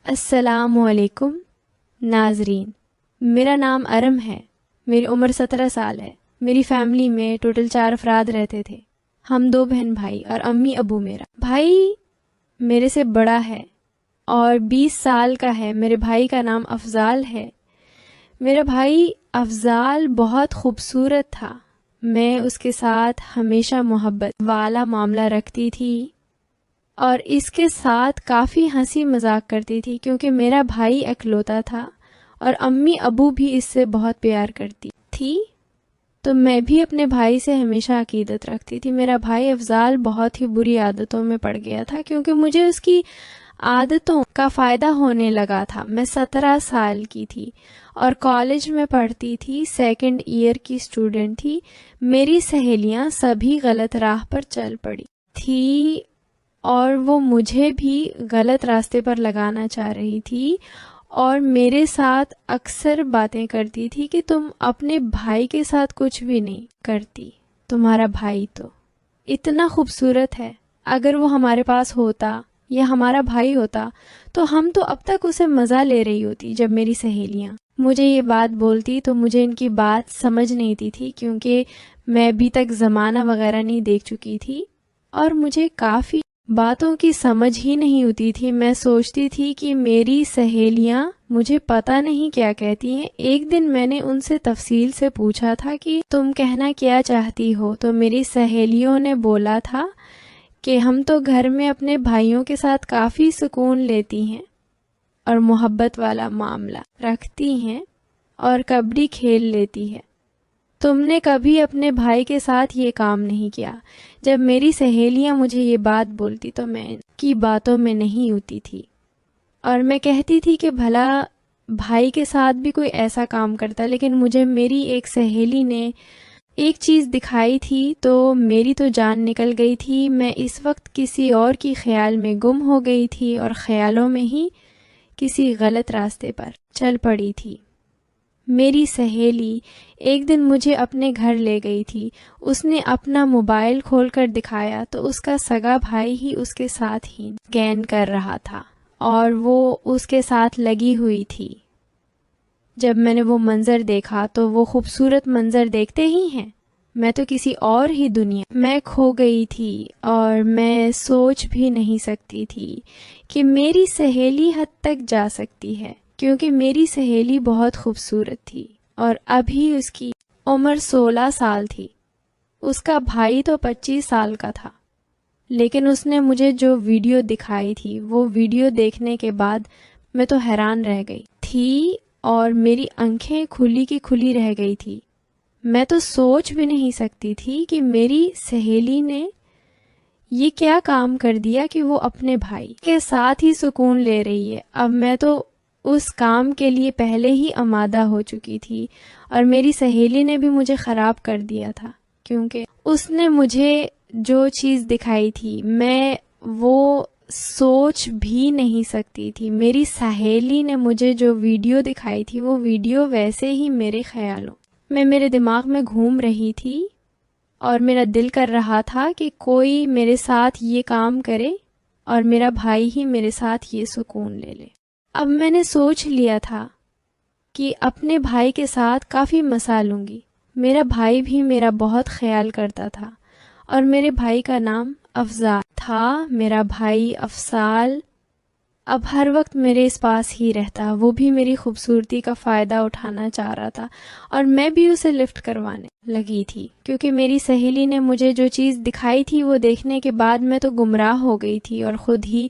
السلام علیکم ناظرین، میرا نام ارم ہے، میری عمر 17 سال ہے۔ میری فیملی میں ٹوٹل 4 افراد رہتے تھے، ہم 2 بہن بھائی اور امی ابو۔ میرا بھائی میرے سے بڑا ہے اور 20 سال کا ہے۔ میرے بھائی کا نام افضال ہے۔ میرا بھائی افضال بہت خوبصورت تھا، میں اس کے ساتھ ہمیشہ محبت والا معاملہ رکھتی تھی اور اس کے ساتھ کافی ہنسی مذاق کرتی تھی، کیونکہ میرا بھائی اکلوتا تھا اور امی ابو بھی اس سے بہت پیار کرتی تھی، تو میں بھی اپنے بھائی سے ہمیشہ عقیدت رکھتی تھی۔ میرا بھائی افضال بہت ہی بری عادتوں میں پڑ گیا تھا، کیونکہ مجھے اس کی عادتوں کا فائدہ ہونے لگا تھا۔ میں 17 سال کی تھی اور کالج میں پڑھتی تھی، 2nd ایئر کی اسٹوڈنٹ تھی۔ میری سہیلیاں سبھی غلط راہ پر چل پڑی تھی اور وہ مجھے بھی غلط راستے پر لگانا چاہ رہی تھی اور میرے ساتھ اکثر باتیں کرتی تھی کہ تم اپنے بھائی کے ساتھ کچھ بھی نہیں کرتی، تمہارا بھائی تو اتنا خوبصورت ہے، اگر وہ ہمارے پاس ہوتا یا ہمارا بھائی ہوتا تو ہم تو اب تک اسے مزہ لے رہی ہوتی۔ جب میری سہیلیاں مجھے یہ بات بولتی تو مجھے ان کی بات سمجھ نہیں آتی تھی، کیونکہ میں ابھی تک زمانہ وغیرہ نہیں دیکھ چکی تھی اور مجھے کافی باتوں کی سمجھ ہی نہیں ہوتی تھی۔ میں سوچتی تھی کہ میری سہیلیاں مجھے پتہ نہیں کیا کہتی ہیں۔ ایک دن میں نے ان سے تفصیل سے پوچھا تھا کہ تم کہنا کیا چاہتی ہو، تو میری سہیلیوں نے بولا تھا کہ ہم تو گھر میں اپنے بھائیوں کے ساتھ کافی سکون لیتی ہیں اور محبت والا معاملہ رکھتی ہیں اور کبڈی کھیل لیتی ہے، تم نے کبھی اپنے بھائی کے ساتھ یہ کام نہیں کیا۔ جب میری سہیلیاں مجھے یہ بات بولتی تو میں ان کی باتوں میں نہیں ہوتی تھی اور میں کہتی تھی کہ بھلا بھائی کے ساتھ بھی کوئی ایسا کام کرتا، لیکن مجھے میری ایک سہیلی نے ایک چیز دکھائی تھی تو میری تو جان نکل گئی تھی۔ میں اس وقت کسی اور کی خیال میں گم ہو گئی تھی اور خیالوں میں ہی کسی غلط راستے پر چل پڑی تھی۔ میری سہیلی ایک دن مجھے اپنے گھر لے گئی تھی، اس نے اپنا موبائل کھول کر دکھایا تو اس کا سگا بھائی ہی اس کے ساتھ ہی اسکین کر رہا تھا اور وہ اس کے ساتھ لگی ہوئی تھی۔ جب میں نے وہ منظر دیکھا تو وہ خوبصورت منظر دیکھتے ہی ہیں، میں تو کسی اور ہی دنیا میں کھو گئی تھی اور میں سوچ بھی نہیں سکتی تھی کہ میری سہیلی حد تک جا سکتی ہے، کیونکہ میری سہیلی بہت خوبصورت تھی اور ابھی اس کی عمر 16 سال تھی۔ اس کا بھائی تو 25 سال کا تھا، لیکن اس نے مجھے جو ویڈیو دکھائی تھی وہ ویڈیو دیکھنے کے بعد میں تو حیران رہ گئی تھی اور میری آنکھیں کھلی کی کھلی رہ گئی تھی۔ میں تو سوچ بھی نہیں سکتی تھی کہ میری سہیلی نے یہ کیا کام کر دیا کہ وہ اپنے بھائی کے ساتھ ہی سکون لے رہی ہے۔ اب میں تو اس کام کے لیے پہلے ہی آمادہ ہو چکی تھی اور میری سہیلی نے بھی مجھے خراب کر دیا تھا، کیونکہ اس نے مجھے جو چیز دکھائی تھی میں وہ سوچ بھی نہیں سکتی تھی۔ میری سہیلی نے مجھے جو ویڈیو دکھائی تھی وہ ویڈیو ویسے ہی میرے خیالوں میں میرے دماغ میں گھوم رہی تھی اور میرا دل کر رہا تھا کہ کوئی میرے ساتھ یہ کام کرے اور میرا بھائی ہی میرے ساتھ یہ سکون لے لے۔ اب میں نے سوچ لیا تھا کہ اپنے بھائی کے ساتھ کافی مسا لوں گی۔ میرا بھائی بھی میرا بہت خیال کرتا تھا اور میرے بھائی کا نام افضال تھا۔ میرا بھائی افضال اب ہر وقت میرے اس پاس ہی رہتا، وہ بھی میری خوبصورتی کا فائدہ اٹھانا چاہ رہا تھا اور میں بھی اسے لفٹ کروانے لگی تھی، کیونکہ میری سہیلی نے مجھے جو چیز دکھائی تھی وہ دیکھنے کے بعد میں تو گمراہ ہو گئی تھی اور خود ہی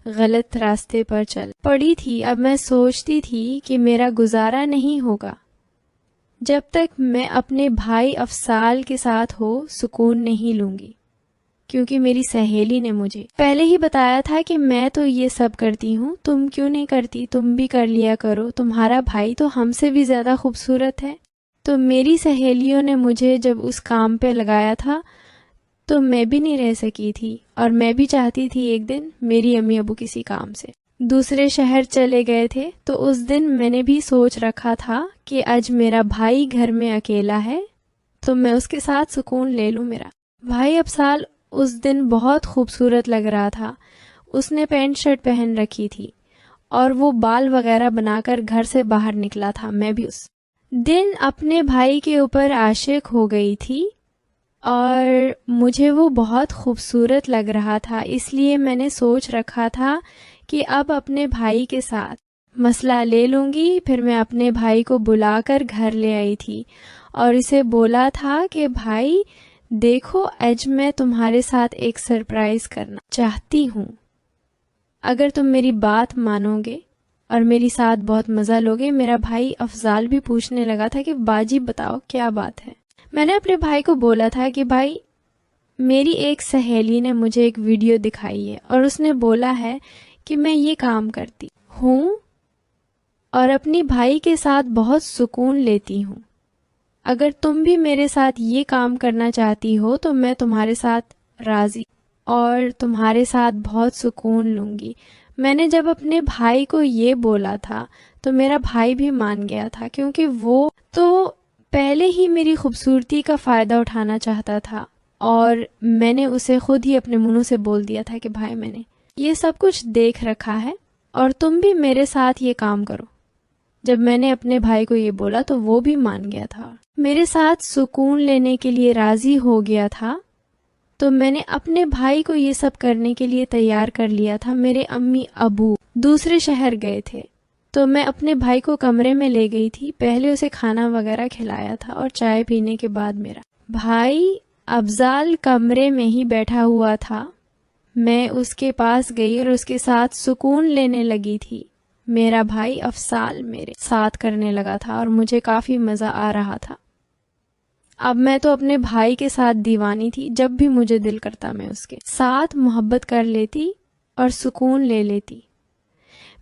غلط راستے پر چل پڑی تھی۔ اب میں سوچتی تھی کہ میرا گزارا نہیں ہوگا جب تک میں اپنے بھائی افضال کے ساتھ ہو سکون نہیں لوں گی، کیونکہ میری سہیلی نے مجھے پہلے ہی بتایا تھا کہ میں تو یہ سب کرتی ہوں، تم کیوں نہیں کرتی، تم بھی کر لیا کرو، تمہارا بھائی تو ہم سے بھی زیادہ خوبصورت ہے۔ تو میری سہیلیوں نے مجھے جب اس کام پہ لگایا تھا تو میں بھی نہیں رہ سکی تھی اور میں بھی چاہتی تھی ایک دن میری امی ابو کسی کام سے دوسرے شہر چلے گئے تھے، تو اس دن میں نے بھی سوچ رکھا تھا کہ آج میرا بھائی گھر میں اکیلا ہے تو میں اس کے ساتھ سکون لے لوں۔ میرا بھائی افضال اس دن بہت خوبصورت لگ رہا تھا، اس نے پینٹ شرٹ پہن رکھی تھی اور وہ بال وغیرہ بنا کر گھر سے باہر نکلا تھا۔ میں بھی اس دن اپنے بھائی کے اوپر عاشق ہو گئی تھی اور مجھے وہ بہت خوبصورت لگ رہا تھا، اس لیے میں نے سوچ رکھا تھا کہ اب اپنے بھائی کے ساتھ مسئلہ لے لوں گی۔ پھر میں اپنے بھائی کو بلا کر گھر لے آئی تھی اور اسے بولا تھا کہ بھائی دیکھو، آج میں تمہارے ساتھ ایک سرپرائز کرنا چاہتی ہوں، اگر تم میری بات مانو گے اور میری ساتھ بہت مزہ لوگے۔ میرا بھائی افضال بھی پوچھنے لگا تھا کہ باجی بتاؤ کیا بات ہے۔ میں نے اپنے بھائی کو بولا تھا کہ بھائی میری ایک سہیلی نے مجھے ایک ویڈیو دکھائی ہے اور اس نے بولا ہے کہ میں یہ کام کرتی ہوں اور اپنی بھائی کے ساتھ بہت سکون لیتی ہوں، اگر تم بھی میرے ساتھ یہ کام کرنا چاہتی ہو تو میں تمہارے ساتھ راضی اور تمہارے ساتھ بہت سکون لوں گی۔ میں نے جب اپنے بھائی کو یہ بولا تھا تو میرا بھائی بھی مان گیا تھا، کیونکہ وہ تو پہلے ہی میری خوبصورتی کا فائدہ اٹھانا چاہتا تھا اور میں نے اسے خود ہی اپنے منہ سے بول دیا تھا کہ بھائی میں نے یہ سب کچھ دیکھ رکھا ہے اور تم بھی میرے ساتھ یہ کام کرو۔ جب میں نے اپنے بھائی کو یہ بولا تو وہ بھی مان گیا تھا، میرے ساتھ سکون لینے کے لیے راضی ہو گیا تھا۔ تو میں نے اپنے بھائی کو یہ سب کرنے کے لیے تیار کر لیا تھا۔ میرے امی ابو دوسرے شہر گئے تھے تو میں اپنے بھائی کو کمرے میں لے گئی تھی، پہلے اسے کھانا وغیرہ کھلایا تھا اور چائے پینے کے بعد میرا بھائی افضال کمرے میں ہی بیٹھا ہوا تھا، میں اس کے پاس گئی اور اس کے ساتھ سکون لینے لگی تھی۔ میرا بھائی افضال میرے ساتھ کرنے لگا تھا اور مجھے کافی مزہ آ رہا تھا۔ اب میں تو اپنے بھائی کے ساتھ دیوانی تھی، جب بھی مجھے دل کرتا میں اس کے ساتھ محبت کر لیتی اور سکون لے لیتی۔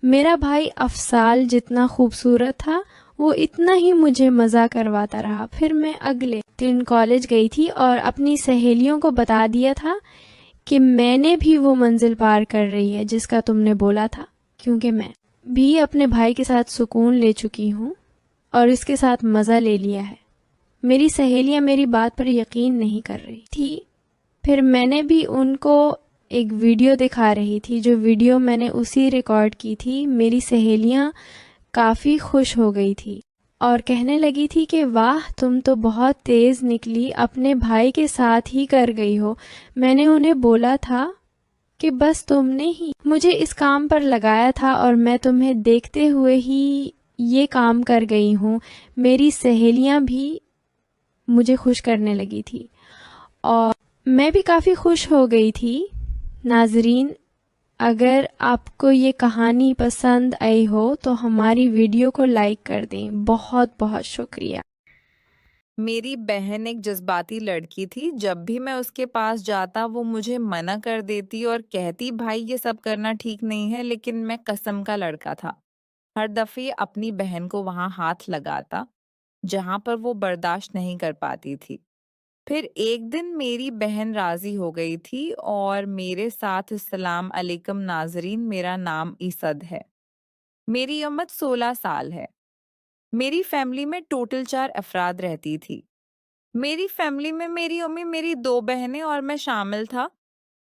میرا بھائی افضال جتنا خوبصورت تھا وہ اتنا ہی مجھے مزہ کرواتا رہا۔ پھر میں اگلے دن کالج گئی تھی اور اپنی سہیلیوں کو بتا دیا تھا کہ میں نے بھی وہ منزل پار کر رہی ہے جس کا تم نے بولا تھا، کیونکہ میں بھی اپنے بھائی کے ساتھ سکون لے چکی ہوں اور اس کے ساتھ مزہ لے لیا ہے۔ میری سہیلیاں میری بات پر یقین نہیں کر رہی تھی۔ پھر میں نے بھی ان کو ایک ویڈیو دکھا رہی تھی، جو ویڈیو میں نے اسی ریکارڈ کی تھی۔ میری سہیلیاں کافی خوش ہو گئی تھی اور کہنے لگی تھی کہ واہ تم تو بہت تیز نکلی، اپنے بھائی کے ساتھ ہی کر گئی ہو۔ میں نے انہیں بولا تھا کہ بس تم نے ہی مجھے اس کام پر لگایا تھا اور میں تمہیں دیکھتے ہوئے ہی یہ کام کر گئی ہوں۔ میری سہیلیاں بھی مجھے خوش کرنے لگی تھی اور میں بھی کافی خوش ہو گئی تھی۔ ناظرین، اگر آپ کو یہ کہانی پسند آئی ہو تو ہماری ویڈیو کو لائک کر دیں۔ بہت بہت شکریہ۔ میری بہن ایک جذباتی لڑکی تھی، جب بھی میں اس کے پاس جاتا وہ مجھے منع کر دیتی اور کہتی بھائی یہ سب کرنا ٹھیک نہیں ہے، لیکن میں قسم کا لڑکا تھا، ہر دفعہ اپنی بہن کو وہاں ہاتھ لگاتا جہاں پر وہ برداشت نہیں کر پاتی تھی۔ پھر ایک دن میری بہن راضی ہو گئی تھی اور میرے ساتھ السلام علیکم ناظرین، میرا نام ایسد ہے، میری عمر 16 سال ہے۔ میری فیملی میں ٹوٹل 4 افراد رہتی تھی۔ میری فیملی میں میری امی، میری 2 بہنیں اور میں شامل تھا۔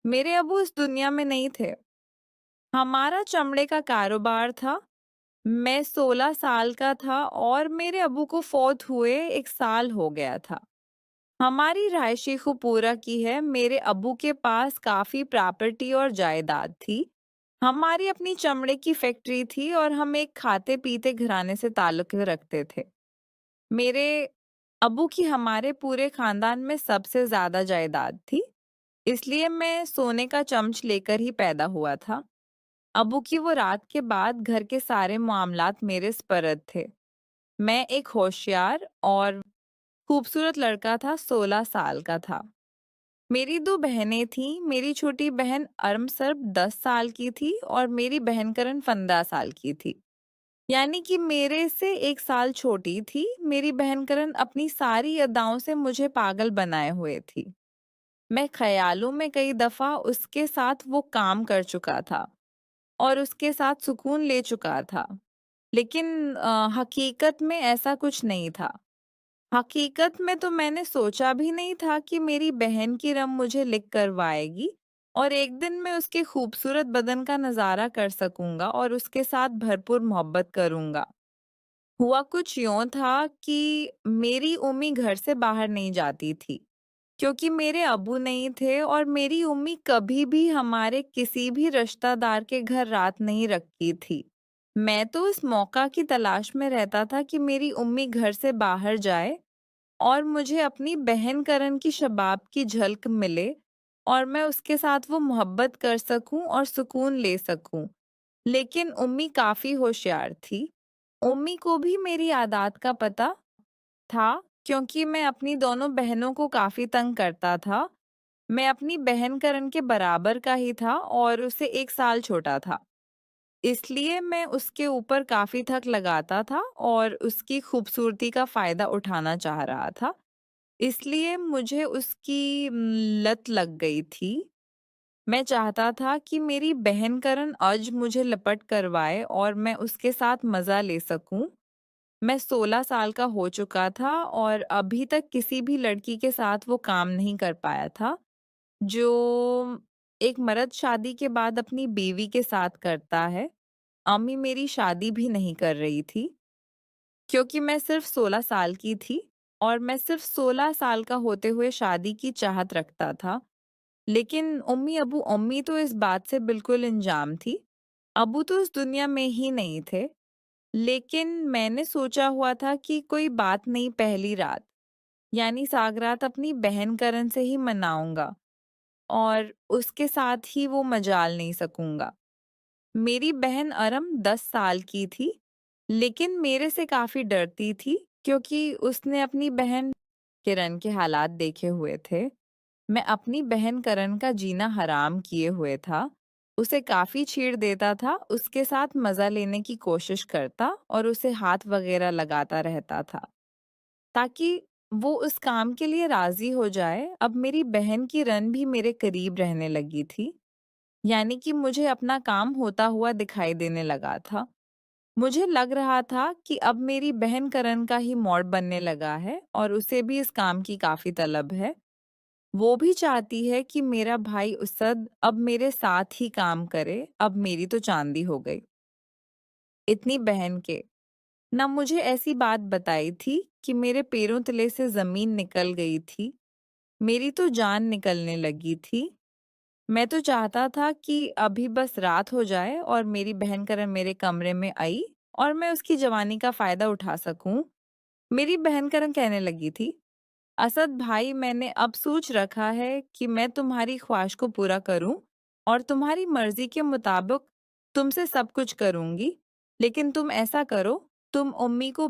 میرے ابو اس دنیا میں نہیں تھے۔ ہمارا چمڑے کا کاروبار تھا۔ میں 16 سال کا تھا اور میرے ابو کو فوت ہوئے 1 سال ہو گیا تھا۔ ہماری رہائشی خوب پورا کی ہے۔ میرے ابو کے پاس کافی پراپرٹی اور جائیداد تھی۔ ہماری اپنی چمڑے کی فیکٹری تھی اور ہم ایک کھاتے پیتے گھرانے سے تعلق رکھتے تھے۔ میرے ابو کی ہمارے پورے خاندان میں سب سے زیادہ جائیداد تھی، اس لیے میں سونے کا چمچ لے کر ہی پیدا ہوا تھا۔ ابو کی وہ رات کے بعد گھر کے سارے معاملات میرے سپرد تھے۔ میں ایک ہوشیار اور خوبصورت لڑکا تھا، 16 سال کا تھا۔ میری 2 بہنیں تھیں۔ میری چھوٹی بہن ارم سرب 10 سال کی تھی اور میری بہن کرن 15 سال کی تھی، یعنی کہ میرے سے 1 سال چھوٹی تھی۔ میری بہن کرن اپنی ساری اداؤں سے مجھے پاگل بنائے ہوئے تھی۔ میں خیالوں میں کئی دفعہ اس کے ساتھ وہ کام کر چکا تھا اور اس کے ساتھ سکون لے چکا تھا، لیکن حقیقت میں ایسا کچھ نہیں تھا۔ حقیقت میں تو میں نے سوچا بھی نہیں تھا کہ میری بہن کی رم مجھے لکھ کروائے گی اور ایک دن میں اس کے خوبصورت بدن کا نظارہ کر سکوں گا اور اس کے ساتھ بھرپور محبت کروں گا۔ ہوا کچھ یوں تھا کہ میری امی گھر سے باہر نہیں جاتی تھی کیونکہ میرے ابو نہیں تھے، اور میری امی کبھی بھی ہمارے کسی بھی رشتہ دار کے گھر رات نہیں رکھی تھی۔ میں تو اس موقع کی تلاش میں رہتا تھا کہ میری امی گھر سے باہر جائے اور مجھے اپنی بہن کرن کی شباب کی جھلک ملے اور میں اس کے ساتھ وہ محبت کر سکوں اور سکون لے سکوں۔ لیکن امی کافی ہوشیار تھی۔ امی کو بھی میری عادات کا پتہ تھا کیونکہ میں اپنی دونوں بہنوں کو کافی تنگ کرتا تھا۔ میں اپنی بہن کرن کے برابر کا ہی تھا اور اسے 1 سال چھوٹا تھا، اس لیے میں اس کے اوپر کافی تھک لگاتا تھا اور اس کی خوبصورتی کا فائدہ اٹھانا چاہ رہا تھا۔ اس لیے مجھے اس کی لت لگ گئی تھی۔ میں چاہتا تھا کہ میری بہن کرن آج مجھے لپٹ کروائے اور میں اس کے ساتھ مزہ لے سکوں۔ میں 16 سال کا ہو چکا تھا اور ابھی تک کسی بھی لڑکی کے ساتھ وہ کام نہیں کر پایا تھا جو ایک مرد شادی کے بعد اپنی بیوی کے ساتھ کرتا ہے۔ امی میری شادی بھی نہیں کر رہی تھی کیونکہ میں صرف 16 سال کی تھی اور میں صرف 16 سال کا ہوتے ہوئے شادی کی چاہت رکھتا تھا۔ لیکن امی تو اس بات سے بالکل انجام تھی۔ ابو تو اس دنیا میں ہی نہیں تھے۔ لیکن میں نے سوچا ہوا تھا کہ کوئی بات نہیں، پہلی رات یعنی ساگرات اپنی بہن کرن سے ہی مناؤں گا اور اس کے ساتھ ہی وہ مجال نہیں سکوں گا۔ میری بہن ارم 10 سال کی تھی لیکن میرے سے کافی ڈرتی تھی کیونکہ اس نے اپنی بہن کرن کے حالات دیکھے ہوئے تھے۔ میں اپنی بہن کرن کا جینا حرام کیے ہوئے تھا، اسے کافی چھیڑ دیتا تھا، اس کے ساتھ مزہ لینے کی کوشش کرتا اور اسے ہاتھ وغیرہ لگاتا رہتا تھا تاکہ وہ اس کام کے لیے راضی ہو جائے۔ اب میری بہن کی رن بھی میرے قریب رہنے لگی تھی، یعنی کہ مجھے اپنا کام ہوتا ہوا دکھائی دینے لگا تھا۔ مجھے لگ رہا تھا کہ اب میری بہن کرن کا ہی موڈ بننے لگا ہے اور اسے بھی اس کام کی کافی طلب ہے۔ وہ بھی چاہتی ہے کہ میرا بھائی اسد اب میرے ساتھ ہی کام کرے۔ اب میری تو چاندی ہو گئی۔ اتنی بہن کے نہ مجھے ایسی بات بتائی تھی کہ میرے پیروں تلے سے زمین نکل گئی تھی، میری تو جان نکلنے لگی تھی۔ میں تو چاہتا تھا کہ ابھی بس رات ہو جائے اور میری بہن کرن میرے کمرے میں آئی اور میں اس کی جوانی کا فائدہ اٹھا سکوں۔ میری بہن کرن کہنے لگی تھی، اسد بھائی، میں نے اب سوچ رکھا ہے کہ میں تمہاری خواہش کو پورا کروں اور تمہاری مرضی کے مطابق تم سے سب کچھ کروں گی، لیکن تم ایسا کرو، تم امی کو